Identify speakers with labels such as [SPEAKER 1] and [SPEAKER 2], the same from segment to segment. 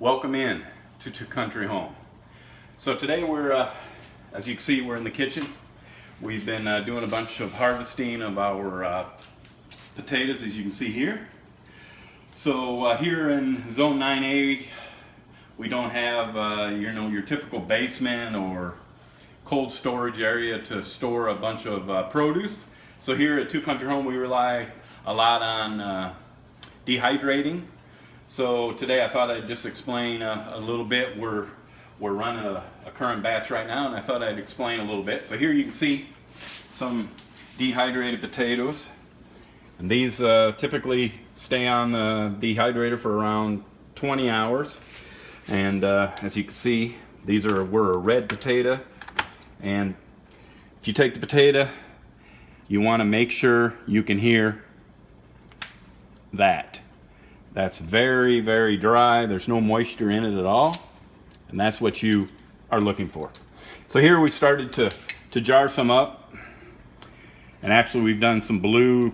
[SPEAKER 1] Welcome in to Country Home. So today we're, as you can see, we're in the kitchen. We've been doing a bunch of harvesting of our potatoes, as you can see here. So here in Zone 9A, we don't have your typical basement or cold storage area to store a bunch of produce. So here at Country Home, we rely a lot on dehydrating. So today I thought I'd just explain a little bit. We're running a current batch right now, and I thought I'd explain a little bit. So here you can see some dehydrated potatoes, and these typically stay on the dehydrator for around 20 hours. And as you can see, we're a red potato, and if you take the potato, you want to make sure you can hear that. That's very, very dry. There's no moisture in it at all. And that's what you are looking for. So here we started to jar some up. And actually we've done some blue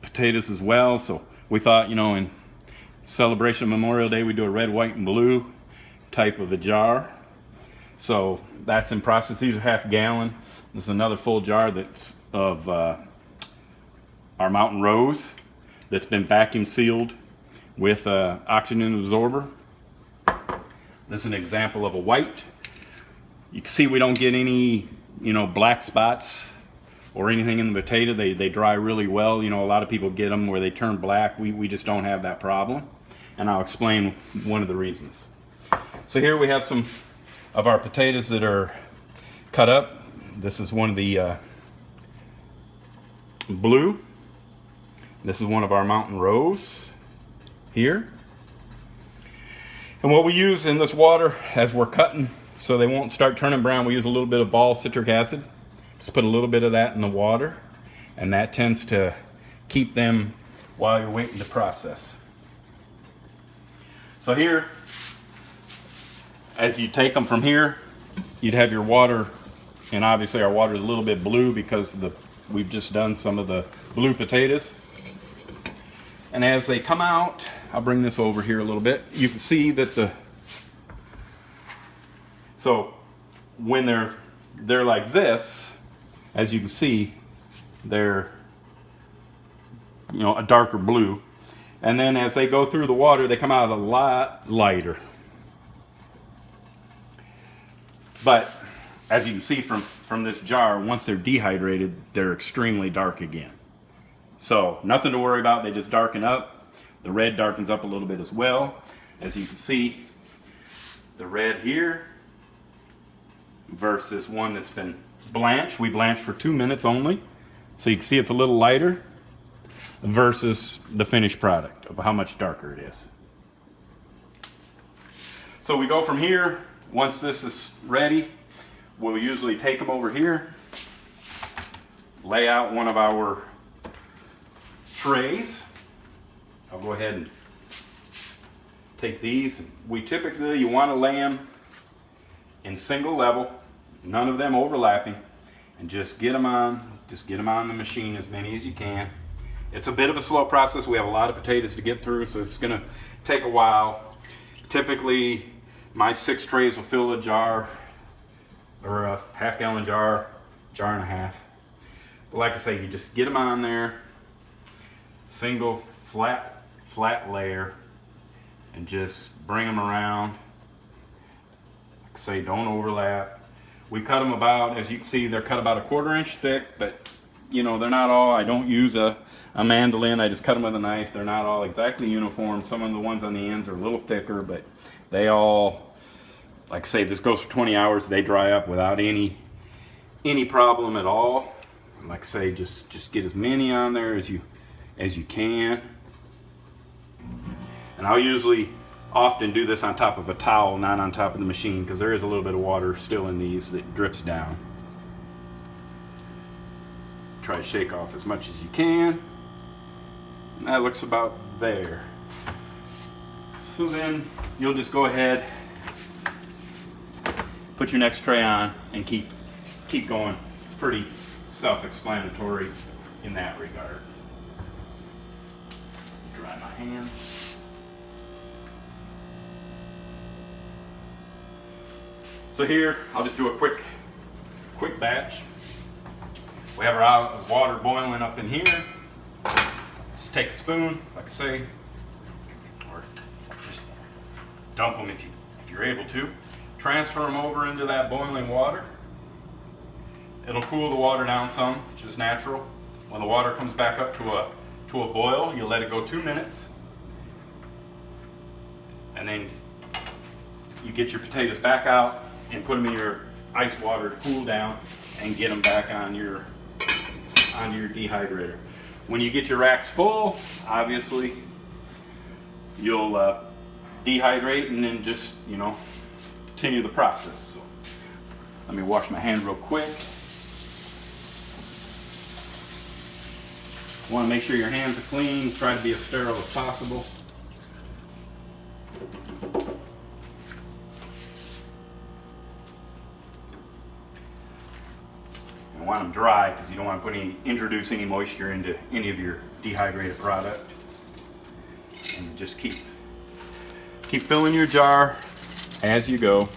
[SPEAKER 1] potatoes as well. So we thought, in celebration of Memorial Day, we do a red, white, and blue type of a jar. So that's in process. These are half gallon. This is another full jar that's of our Mountain Rose that's been vacuum sealed with oxygen absorber. This is an example of a white. You can see we don't get any, black spots or anything in the potato. They dry really well. A lot of people get them where they turn black. We just don't have that problem. And I'll explain one of the reasons. So here we have some of our potatoes that are cut up. This is one of the blue. This is one of our Mountain Rose here. And what we use in this water as we're cutting so they won't start turning brown, we use a little bit of ball citric acid. Just put a little bit of that in the water, and that tends to keep them while you're waiting to process. So here, as you take them from here, you'd have your water, and obviously our water is a little bit blue because we've just done some of the blue potatoes. And as they come out, I'll bring this over here a little bit. You can see that so when they're like this, as you can see, they're a darker blue. And then as they go through the water, they come out a lot lighter. But as you can see from this jar, once they're dehydrated, they're extremely dark again. So nothing to worry about, they just darken up. The red darkens up a little bit as well. As you can see, the red here versus one that's been blanched. We blanched for 2 minutes only. So you can see it's a little lighter versus the finished product of how much darker it is. So we go from here. Once this is ready, we'll usually take them over here, lay out one of our trays. I'll go ahead and take these. You want to lay them in single level, none of them overlapping, and just get them on the machine, as many as you can. It's a bit of a slow process. We have a lot of potatoes to get through, so it's going to take a while. Typically, my 6 trays will fill a jar, or a half-gallon jar and a half. But like I say, you just get them on there, single flat layer, and just bring them around. Like I say, don't overlap. We cut them about, as you can see, they're cut about a 1/4 inch thick, but they're not all, I don't use a mandolin, I just cut them with a knife. They're not all exactly uniform. Some of the ones on the ends are a little thicker, but they all, like I say, this goes for 20 hours. They dry up without any problem at all. And like I say, just get as many on there as you can. And I'll usually often do this on top of a towel, not on top of the machine, because there is a little bit of water still in these that drips down. Try to shake off as much as you can. And that looks about there. So then you'll just go ahead, put your next tray on, and keep going. It's pretty self-explanatory in that regards. Dry my hands. So here, I'll just do a quick batch. We have our water boiling up in here. Just take a spoon, like I say, or just dump them if you're able to. Transfer them over into that boiling water. It'll cool the water down some, which is natural. When the water comes back up to a boil, you let it go 2 minutes. And then you get your potatoes back out and put them in your ice water to cool down and get them back on your dehydrator. When you get your racks full, obviously you'll dehydrate and then just, continue the process. So let me wash my hand real quick. You want to make sure your hands are clean. Try to be as sterile as possible. You want them dry because you don't want to introduce any moisture into any of your dehydrated product. And just keep filling your jar as you go.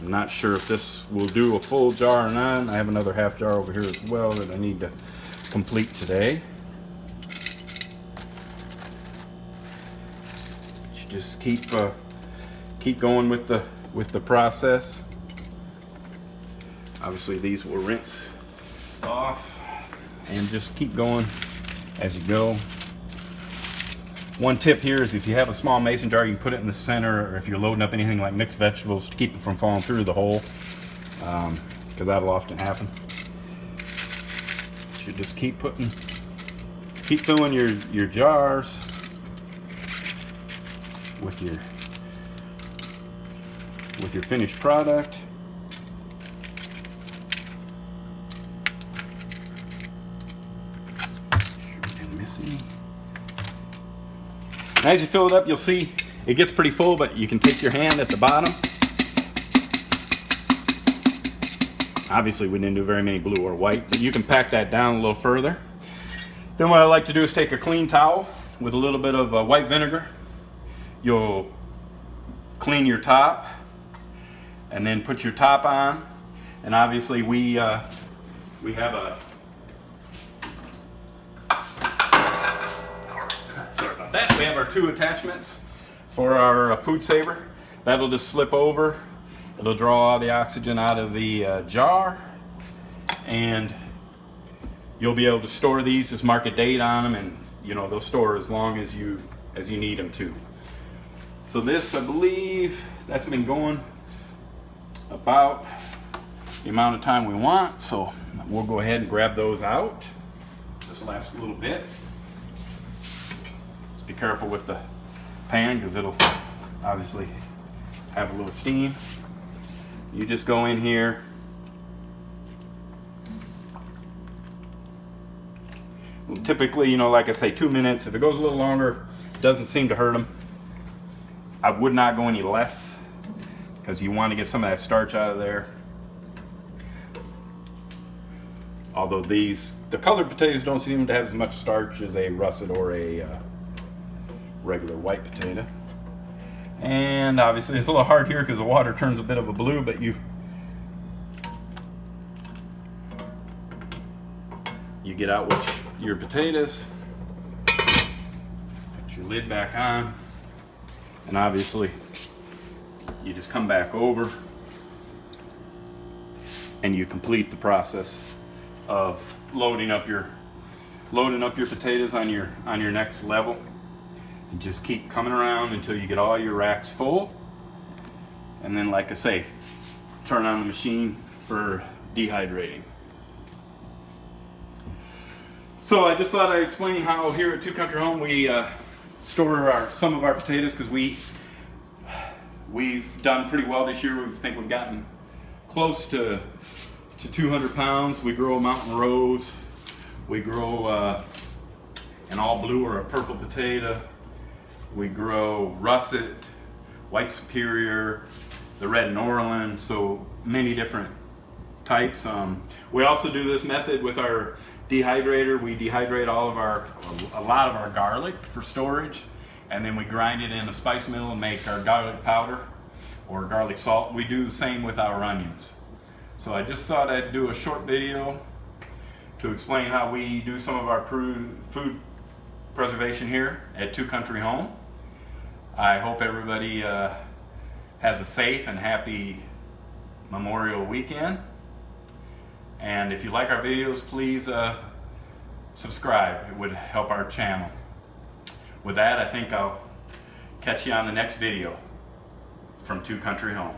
[SPEAKER 1] I'm not sure if this will do a full jar or not. I have another half jar over here as well that I need to complete today. You just keep going with the process. Obviously these will rinse off and just keep going as you go. One tip here is if you have a small mason jar, you can put it in the center, or if you're loading up anything like mixed vegetables to keep it from falling through the hole, because that'll often happen. You should just keep filling your jars with your finished product. As you fill it up, you'll see it gets pretty full, but you can take your hand at the bottom. Obviously, we didn't do very many blue or white, but you can pack that down a little further. Then what I like to do is take a clean towel with a little bit of white vinegar. You'll clean your top and then put your top on. And obviously we have that. We have our 2 attachments for our food saver. That'll just slip over. It'll draw all the oxygen out of the jar, and you'll be able to store these. Just mark a date on them, and they'll store as long as you need them to. So this, I believe, that's been going about the amount of time we want. So we'll go ahead and grab those out. This lasts a little bit. Be careful with the pan because it'll obviously have a little steam. You just go in here. Typically, like I say, 2 minutes. If it goes a little longer, it doesn't seem to hurt them. I would not go any less because you want to get some of that starch out of there. Although the colored potatoes don't seem to have as much starch as a russet or a regular white potato. And obviously it's a little hard here because the water turns a bit of a blue, but you get out with your potatoes, put your lid back on, and obviously you just come back over and you complete the process of loading up your potatoes on your next level. And just keep coming around until you get all your racks full. And then, like I say, turn on the machine for dehydrating. So I just thought I'd explain how here at Two Country Home we store some of our potatoes, because we've done pretty well this year. We think we've gotten close to 200 pounds. We grow a mountain rose. We grow an all blue or a purple potato. We grow russet, white superior, the red New Orleans, so many different types. We also do this method with our dehydrator. We dehydrate a lot of our garlic for storage, and then we grind it in a spice mill and make our garlic powder or garlic salt. We do the same with our onions. So I just thought I'd do a short video to explain how we do some of our food preservation here at Two Country Home. I hope everybody has a safe and happy Memorial weekend. And if you like our videos, please subscribe. It would help our channel. With that, I think I'll catch you on the next video from Two Country Home.